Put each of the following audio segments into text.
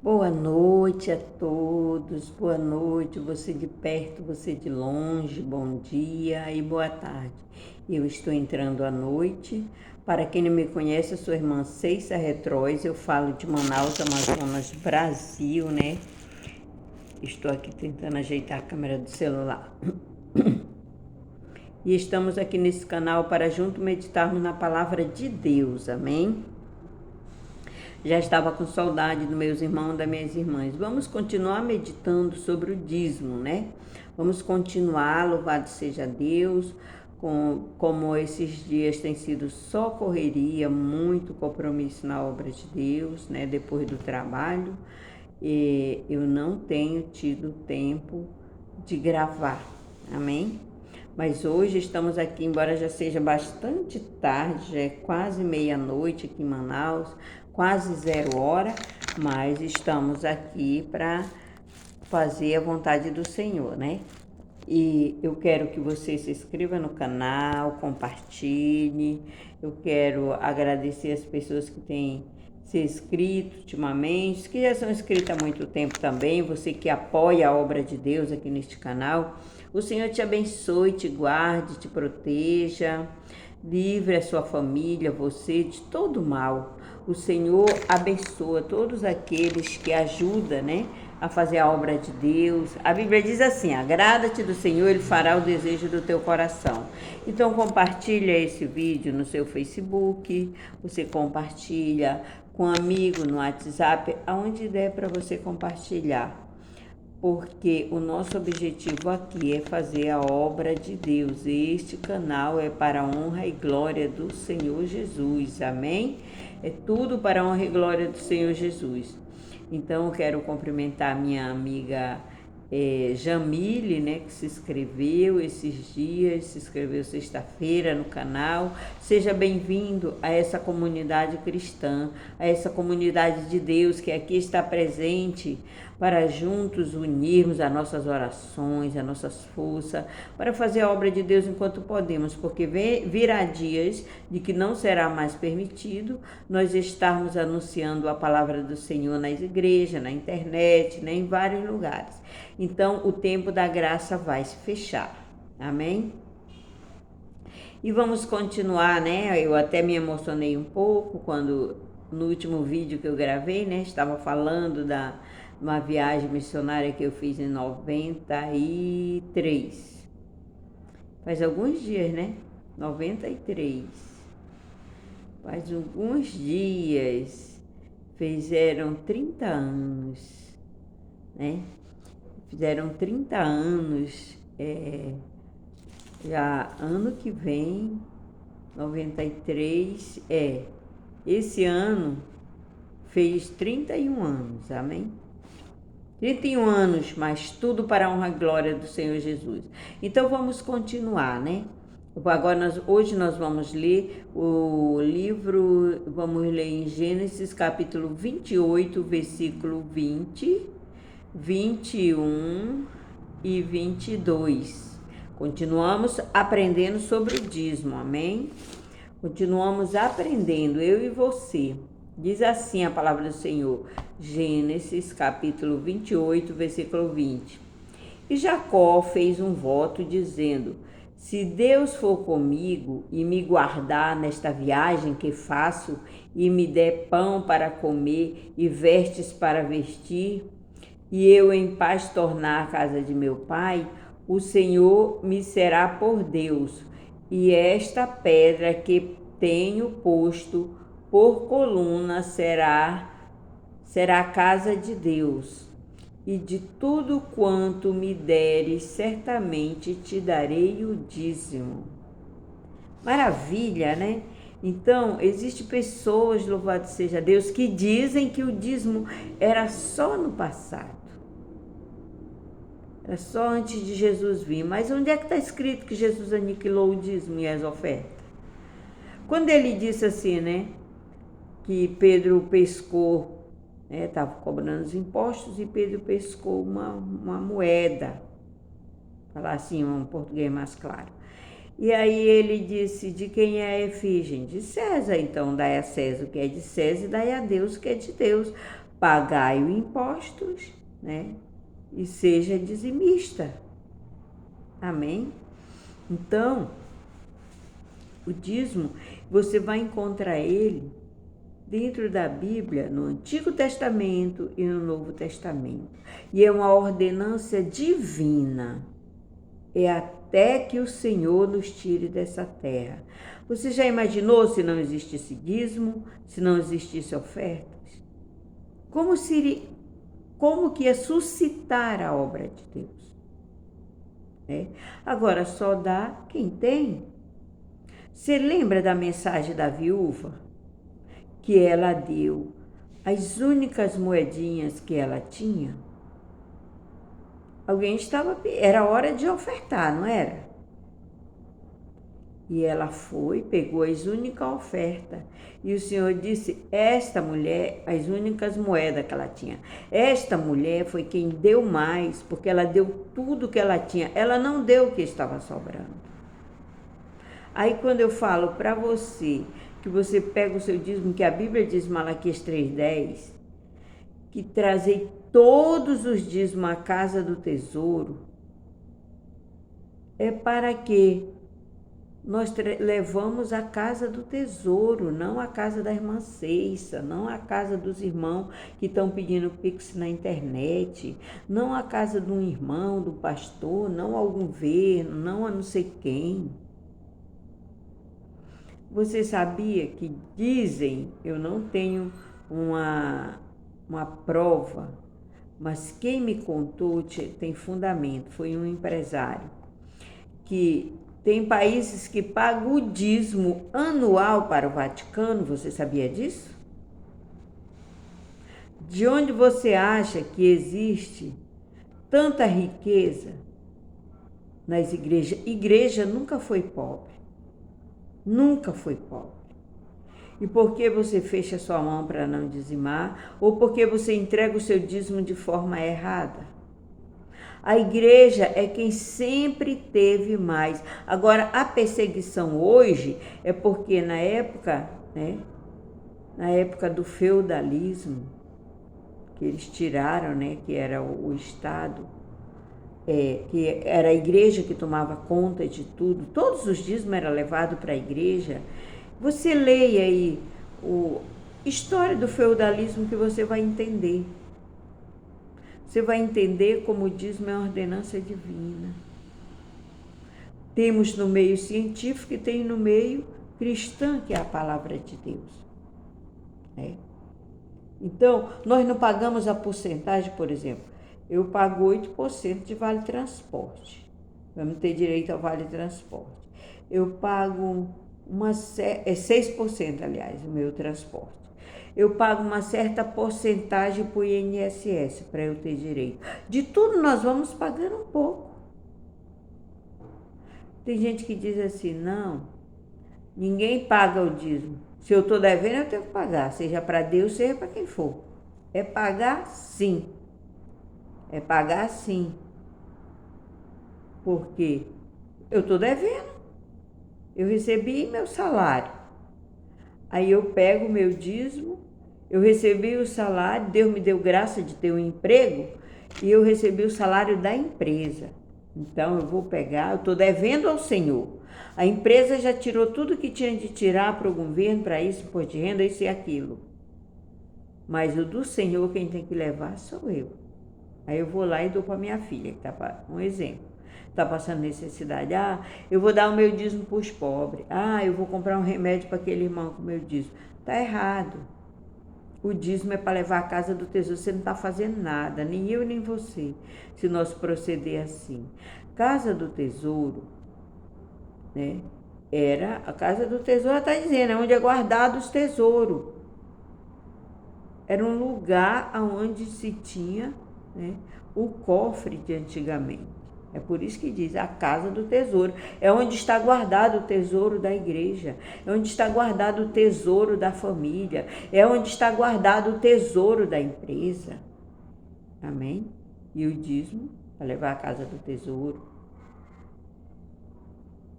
Boa noite a todos, boa noite, você de perto, você de longe, bom dia e boa tarde. Eu estou entrando à noite. Para quem não me conhece, eu sou a irmã Ceissa Retróis, eu falo de Manaus, Amazonas, Brasil, né? Estou aqui tentando ajeitar a câmera do celular. E estamos aqui nesse canal para junto meditarmos na palavra de Deus, amém? Já estava com saudade dos meus irmãos e das minhas irmãs. Vamos continuar meditando sobre o dízimo, né? Vamos continuar, louvado seja Deus, como esses dias tem sido só correria, muito compromisso na obra de Deus, né? Depois do trabalho, e eu não tenho tido tempo de gravar, amém? Mas hoje estamos aqui, embora já seja bastante tarde, já é quase meia-noite aqui em Manaus, quase 0 hora, mas estamos aqui para fazer a vontade do Senhor, né? E eu quero que você se inscreva no canal, compartilhe. Eu quero agradecer as pessoas que têm se inscrito ultimamente, que já são inscritas há muito tempo também, você que apoia a obra de Deus aqui neste canal. O Senhor te abençoe, te guarde, te proteja, livre a sua família, você de todo mal. O Senhor abençoa todos aqueles que ajudam, né, a fazer a obra de Deus. A Bíblia diz assim: agrada-te do Senhor, Ele fará o desejo do teu coração. Então compartilha esse vídeo no seu Facebook, você compartilha com um amigo no WhatsApp, aonde der para você compartilhar. Porque o nosso objetivo aqui é fazer a obra de Deus. Este canal é para a honra e glória do Senhor Jesus. Amém? É tudo para a honra e glória do Senhor Jesus. Então, eu quero cumprimentar a minha amiga Jamile, né, que se inscreveu esses dias, se inscreveu sexta-feira no canal. Seja bem-vindo a essa comunidade cristã, a essa comunidade de Deus que aqui está presente para juntos unirmos as nossas orações, as nossas forças, para fazer a obra de Deus enquanto podemos, porque virá dias de que não será mais permitido nós estarmos anunciando a palavra do Senhor nas igrejas, na internet, né, em vários lugares. Então, o tempo da graça vai se fechar. Amém? E vamos continuar, né? Eu até me emocionei um pouco quando, no último vídeo que eu gravei, né, estava falando da uma viagem missionária que eu fiz em 93. Faz alguns dias, né? 93. Faz alguns dias. Fizeram 30 anos, né? Fizeram 30 anos, já ano que vem, 93, esse ano fez 31 anos, amém? 31 anos, mas tudo para a honra e glória do Senhor Jesus. Então vamos continuar, né? Agora, hoje nós vamos ler o livro, vamos ler em Gênesis capítulo 28, versículo 20, 21 e 22. Continuamos aprendendo sobre o dízimo, amém? Continuamos aprendendo, eu e você. Diz assim a palavra do Senhor, Gênesis capítulo 28, versículo 20. E Jacó fez um voto dizendo: se Deus for comigo e me guardar nesta viagem que faço, e me der pão para comer e vestes para vestir, e eu em paz tornar a casa de meu pai, o Senhor me será por Deus, e esta pedra que tenho posto por coluna será a casa de Deus. E de tudo quanto me deres, certamente te darei o dízimo. Maravilha, né? Então, existem pessoas, louvado seja Deus, que dizem que o dízimo era só no passado. Era só antes de Jesus vir. Mas onde é que está escrito que Jesus aniquilou o dízimo e as ofertas? Quando ele disse assim, né? Que Pedro pescou, estava cobrando os impostos e Pedro pescou uma moeda. Falar assim, um português mais claro. E aí ele disse: de quem é a efígie? De César. Então dai a César o que é de César e dai a Deus o que é de Deus. pagai os impostos, né? E seja dizimista. Amém? Então, o dízimo, você vai encontrar ele dentro da Bíblia, no Antigo Testamento e no Novo Testamento. E é uma ordenança divina. É até que o Senhor nos tire dessa terra. Você já imaginou se não existisse dízimo, se não existisse ofertas? Como que ia suscitar a obra de Deus? Agora, só dá quem tem. Você lembra da mensagem da viúva? Que ela deu as únicas moedinhas que ela tinha? Era hora de ofertar, não era? E ela foi, pegou as únicas ofertas. E o Senhor disse, esta mulher, as únicas moedas que ela tinha, esta mulher foi quem deu mais, porque ela deu tudo que ela tinha. Ela não deu o que estava sobrando. Aí quando eu falo para você, que você pega o seu dízimo, que a Bíblia diz, Malaquias 3,10, que trazei todos os dízimos à casa do tesouro, é para que nós levamos a casa do tesouro, não a casa da irmã Ceissa, não a casa dos irmãos que estão pedindo pix na internet, não a casa de um irmão, do pastor, não ao governo, não a não sei quem. Você sabia que dizem, eu não tenho uma prova, mas quem me contou tem fundamento, foi um empresário, que tem países que pagam o dízimo anual para o Vaticano, você sabia disso? De onde você acha que existe tanta riqueza nas igrejas? Igreja nunca foi pobre, nunca foi pobre. E por que você fecha sua mão para não dizimar? Ou porque você entrega o seu dízimo de forma errada? A igreja é quem sempre teve mais. Agora, a perseguição hoje é porque na época, na época do feudalismo, que eles tiraram, que era o Estado, que era a igreja que tomava conta de tudo, todos os dízimos eram levados para a igreja. Você leia aí a história do feudalismo que você vai entender. Você vai entender como o dízimo é uma ordenança divina. Temos no meio científico e tem no meio cristão, que é a palavra de Deus. Então, nós não pagamos a porcentagem, por exemplo. Eu pago 8% de vale transporte. Vamos ter direito ao vale transporte. Eu pago 6%, aliás, o meu transporte. Eu pago uma certa porcentagem para o INSS, para eu ter direito. De tudo nós vamos pagando um pouco. Tem gente que diz assim, não, ninguém paga o dízimo. Se eu estou devendo, eu tenho que pagar, seja para Deus, seja para quem for. É pagar sim. É pagar sim. Porque eu estou devendo. Eu recebi meu salário. Aí eu pego o meu dízimo, eu recebi o salário, Deus me deu graça de ter um emprego e eu recebi o salário da empresa. Então eu vou pegar, eu estou devendo ao Senhor. A empresa já tirou tudo que tinha de tirar para o governo, para isso, imposto de renda, isso e aquilo. Mas o do Senhor quem tem que levar sou eu. Aí eu vou lá e dou para minha filha, que está um exemplo. Está passando necessidade. Eu vou dar o meu dízimo para os pobres. Eu vou comprar um remédio para aquele irmão com o meu dízimo. Está errado. O dízimo é para levar a casa do tesouro. Você não está fazendo nada, nem eu nem você, se nós proceder assim. Casa do tesouro, era a casa do tesouro, está dizendo, é onde é guardado os tesouros. Era um lugar onde se tinha o cofre de antigamente. É por isso que diz a casa do tesouro. É onde está guardado o tesouro da igreja. É onde está guardado o tesouro da família. É onde está guardado o tesouro da empresa. Amém? E o dízimo para levar a casa do tesouro.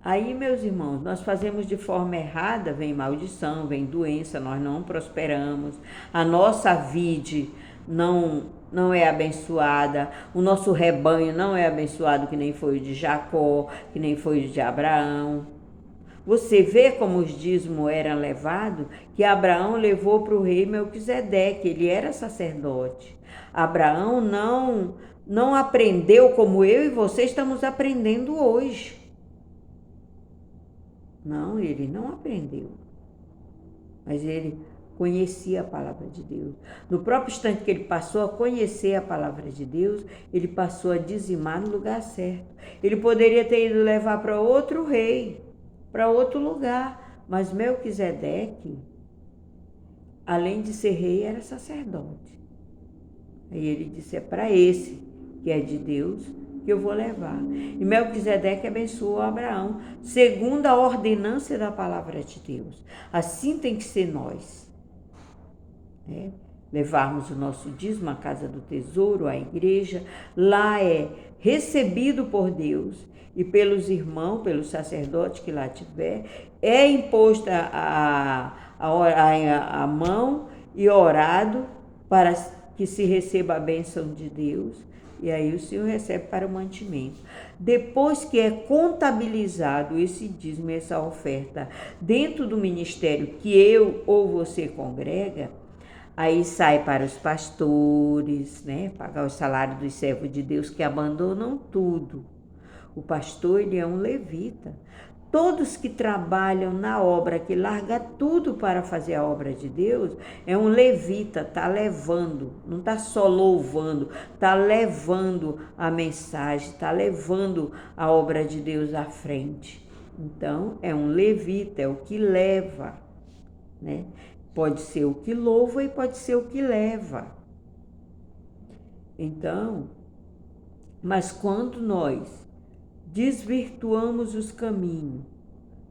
Aí, meus irmãos, nós fazemos de forma errada, vem maldição, vem doença, nós não prosperamos. A nossa vide não é abençoada, o nosso rebanho não é abençoado que nem foi o de Jacó, que nem foi o de Abraão. Você vê como os dízimos eram levados, que Abraão levou para o rei Melquisedeque, ele era sacerdote. Abraão não aprendeu como eu e você estamos aprendendo hoje. Não, ele não aprendeu. Mas ele conhecia a palavra de Deus. No próprio instante que ele passou a conhecer a palavra de Deus, ele passou a dizimar no lugar certo. Ele poderia ter ido levar para outro rei, para outro lugar, mas Melquisedeque, além de ser rei, era sacerdote. Aí ele disse, é para esse que é de Deus que eu vou levar. E Melquisedeque abençoou Abraão, segundo a ordenância da palavra de Deus. Assim tem que ser nós. Levarmos o nosso dízimo à casa do tesouro, à igreja. Lá é recebido por Deus e pelos irmãos, pelos sacerdotes que lá tiver. É imposta a mão e orado para que se receba a bênção de Deus. E aí o Senhor recebe para o mantimento. Depois que é contabilizado esse dízimo, essa oferta, dentro do ministério que eu ou você congrega, aí sai para os pastores, pagar o salário dos servos de Deus que abandonam tudo. O pastor, ele é um levita. Todos que trabalham na obra, que larga tudo para fazer a obra de Deus, é um levita, está levando, não está só louvando, está levando a mensagem, está levando a obra de Deus à frente. Então, é um levita, é o que leva, Pode ser o que louva e pode ser o que leva. Então, mas quando nós desvirtuamos os caminhos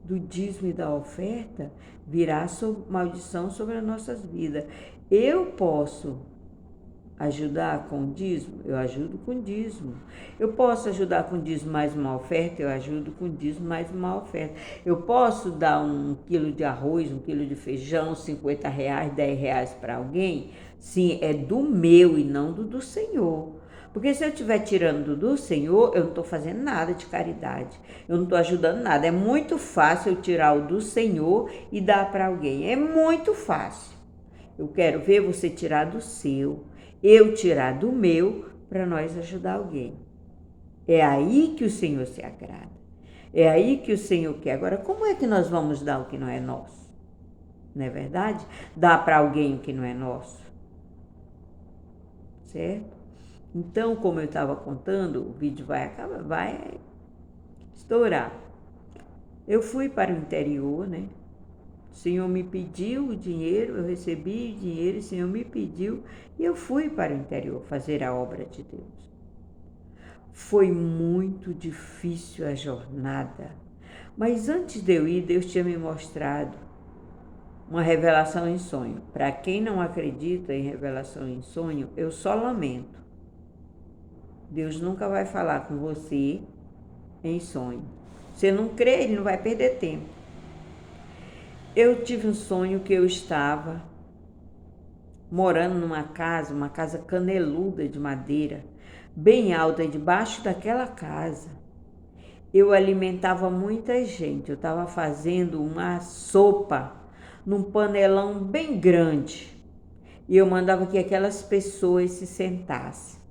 do dízimo e da oferta, virá maldição sobre as nossas vidas. Eu posso ajudar com o dízimo? Eu ajudo com o dízimo. Eu posso ajudar com o dízimo mais uma oferta? Eu ajudo com o dízimo mais uma oferta. Eu posso dar 1 quilo de arroz, 1 quilo de feijão, R$50, R$10 para alguém? Sim, é do meu e não do Senhor. Porque se eu estiver tirando do Senhor, eu não estou fazendo nada de caridade. Eu não estou ajudando nada. É muito fácil eu tirar o do Senhor e dar para alguém. É muito fácil. Eu quero ver você tirar do seu, eu tirar do meu, para nós ajudar alguém. É aí que o Senhor se agrada. É aí que o Senhor quer. Agora, como é que nós vamos dar o que não é nosso? Não é verdade? Dar para alguém o que não é nosso. Certo? Então, como eu estava contando, o vídeo vai estourar. Eu fui para o interior, O Senhor me pediu o dinheiro, eu recebi o dinheiro, o Senhor me pediu e eu fui para o interior fazer a obra de Deus. Foi muito difícil a jornada, mas antes de eu ir, Deus tinha me mostrado uma revelação em sonho. Para quem não acredita em revelação em sonho, eu só lamento. Deus nunca vai falar com você em sonho. Você não crê, ele não vai perder tempo. Eu tive um sonho que eu estava morando numa casa, uma casa caneluda de madeira, bem alta, e debaixo daquela casa eu alimentava muita gente. Eu estava fazendo uma sopa num panelão bem grande e eu mandava que aquelas pessoas se sentassem.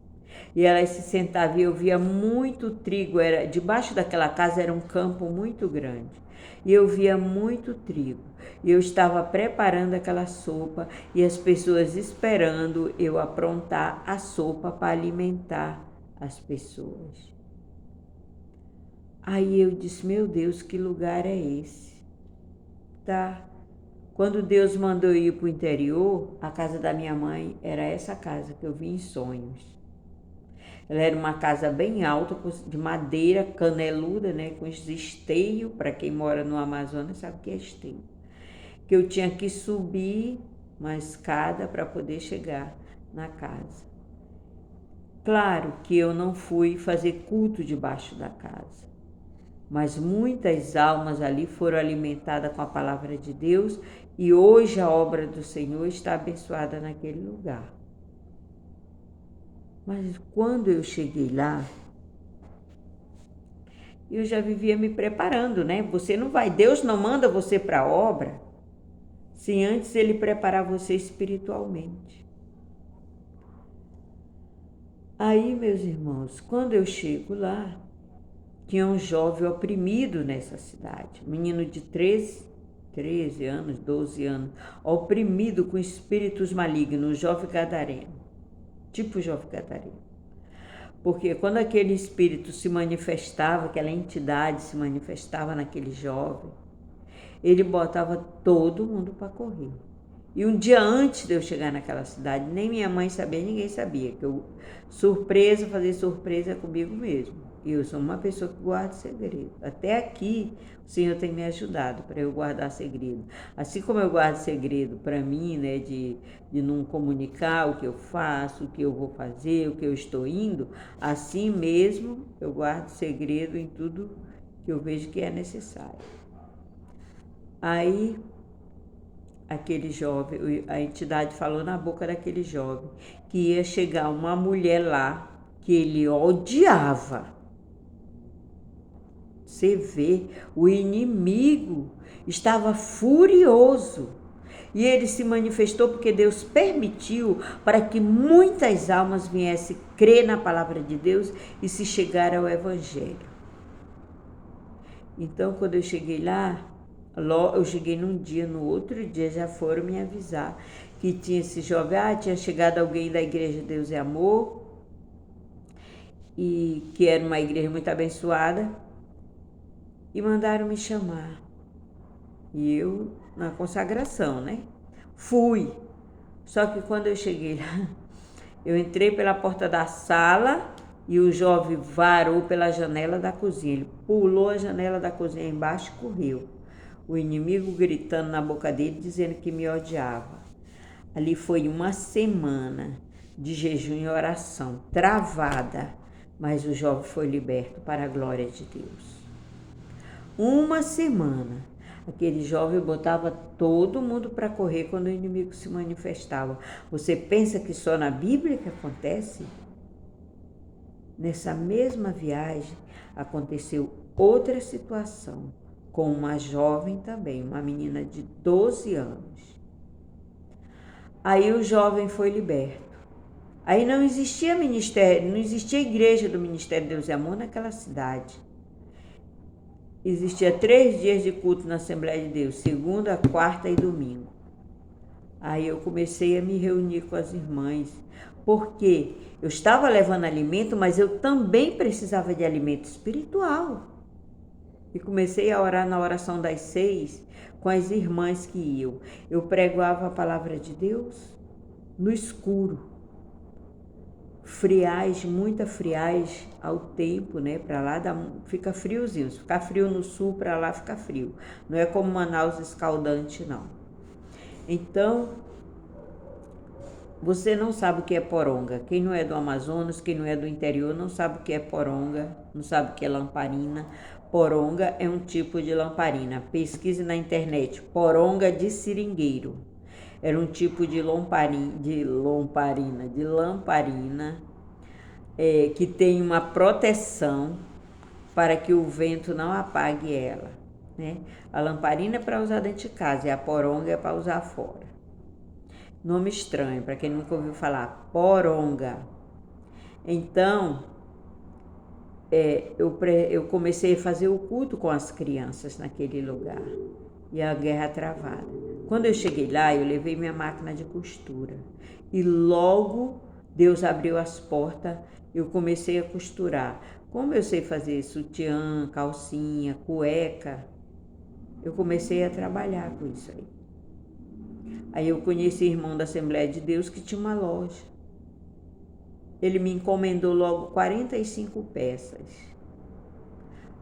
E elas se sentavam e eu via muito trigo. Debaixo daquela casa era um campo muito grande. E eu via muito trigo. E eu estava preparando aquela sopa e as pessoas esperando eu aprontar a sopa para alimentar as pessoas. Aí eu disse, meu Deus, que lugar é esse? Quando Deus mandou eu ir para o interior, a casa da minha mãe era essa casa que eu vi em sonhos. Ela era uma casa bem alta, de madeira caneluda, com esses esteios. Para quem mora no Amazonas sabe o que é esteio. Que eu tinha que subir uma escada para poder chegar na casa. Claro que eu não fui fazer culto debaixo da casa, mas muitas almas ali foram alimentadas com a palavra de Deus e hoje a obra do Senhor está abençoada naquele lugar. Mas quando eu cheguei lá, eu já vivia me preparando, né? Deus não manda você para a obra se antes ele preparar você espiritualmente. Aí, meus irmãos, quando eu chego lá, tinha um jovem oprimido nessa cidade, um menino de 13 anos, 12 anos, oprimido com espíritos malignos, jovem gadareno, tipo jovem gadareno. Porque quando aquele espírito se manifestava, aquela entidade se manifestava naquele jovem, ele botava todo mundo para correr. E um dia antes de eu chegar naquela cidade, nem minha mãe sabia, ninguém sabia, que eu fazer surpresa comigo mesmo. E eu sou uma pessoa que guarda segredo. Até aqui, o Senhor tem me ajudado para eu guardar segredo. Assim como eu guardo segredo para mim, né, de não comunicar o que eu faço, o que eu vou fazer, o que eu estou indo, assim mesmo eu guardo segredo em tudo que eu vejo que é necessário. Aí aquele jovem, a entidade falou na boca daquele jovem que ia chegar uma mulher lá que ele odiava. Você vê, o inimigo estava furioso e ele se manifestou porque Deus permitiu para que muitas almas viessem crer na palavra de Deus e se chegar ao Evangelho. Então, quando eu cheguei lá, eu cheguei num dia, no outro dia já foram me avisar que tinha esse jovem, tinha chegado alguém da igreja Deus é Amor, e que era uma igreja muito abençoada, e mandaram me chamar. E eu, na consagração, né? Fui. Só que quando eu cheguei lá, eu entrei pela porta da sala e o jovem varou pela janela da cozinha. Ele pulou a janela da cozinha embaixo e correu. O inimigo gritando na boca dele, dizendo que me odiava. Ali foi uma semana de jejum e oração, travada, mas o jovem foi liberto para a glória de Deus. Uma semana. Aquele jovem botava todo mundo para correr quando o inimigo se manifestava. Você pensa que só na Bíblia que acontece? Nessa mesma viagem aconteceu outra situação com uma jovem também, uma menina de 12 anos. Aí o jovem foi liberto. Aí não existia ministério, não existia igreja do Ministério Deus e Amor naquela cidade. Existia 3 dias de culto na Assembleia de Deus, segunda, quarta e domingo. Aí eu comecei a me reunir com as irmãs, porque eu estava levando alimento, mas eu também precisava de alimento espiritual. E comecei a orar na oração das 6 com as irmãs que iam. Eu pregava a palavra de Deus no escuro. Friagem, muita friagem ao tempo, né? Para lá fica friozinho. Se ficar frio no sul, para lá fica frio. Não é como Manaus escaldante, não. Então, você não sabe o que é poronga. Quem não é do Amazonas, quem não é do interior, não sabe o que é poronga, não sabe o que é lamparina. Poronga é um tipo de lamparina. Pesquise na internet, poronga de seringueiro. Era um tipo de lamparina que tem uma proteção para que o vento não apague ela, né? A lamparina é para usar dentro de casa e a poronga é para usar fora. Nome estranho, para quem nunca ouviu falar, poronga. Então, eu comecei a fazer o culto com as crianças naquele lugar e a guerra travada. Quando eu cheguei lá, eu levei minha máquina de costura e logo Deus abriu as portas, eu comecei a costurar. Como eu sei fazer sutiã, calcinha, cueca, eu comecei a trabalhar com isso aí. Aí eu conheci o irmão da Assembleia de Deus que tinha uma loja. Ele me encomendou logo 45 peças.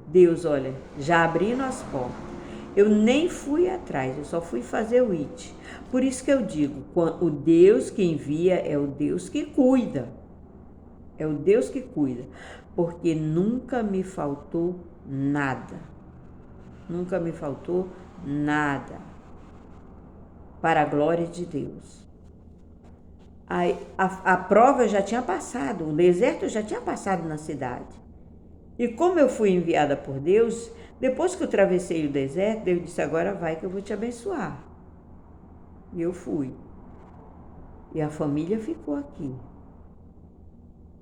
Deus, olha, já abrindo as portas. Eu nem fui atrás, eu só fui fazer o IT. Por isso que eu digo, o Deus que envia é o Deus que cuida. É o Deus que cuida. Porque nunca me faltou nada. Nunca me faltou nada. Para a glória de Deus. A prova eu já tinha passado, o deserto eu já tinha passado na cidade. E como eu fui enviada por Deus, depois que eu atravessei o deserto, Deus disse, agora vai que eu vou te abençoar. E eu fui. E a família ficou aqui.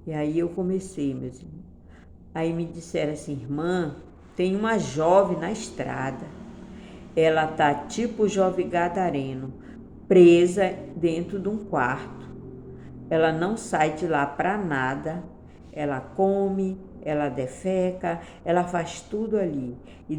E aí eu comecei, meus irmãos. Aí me disseram assim, irmã, tem uma jovem na estrada. Ela tá tipo jovem gadareno, presa dentro de um quarto. Ela não sai de lá para nada. Ela come, ela defeca, ela faz tudo ali. E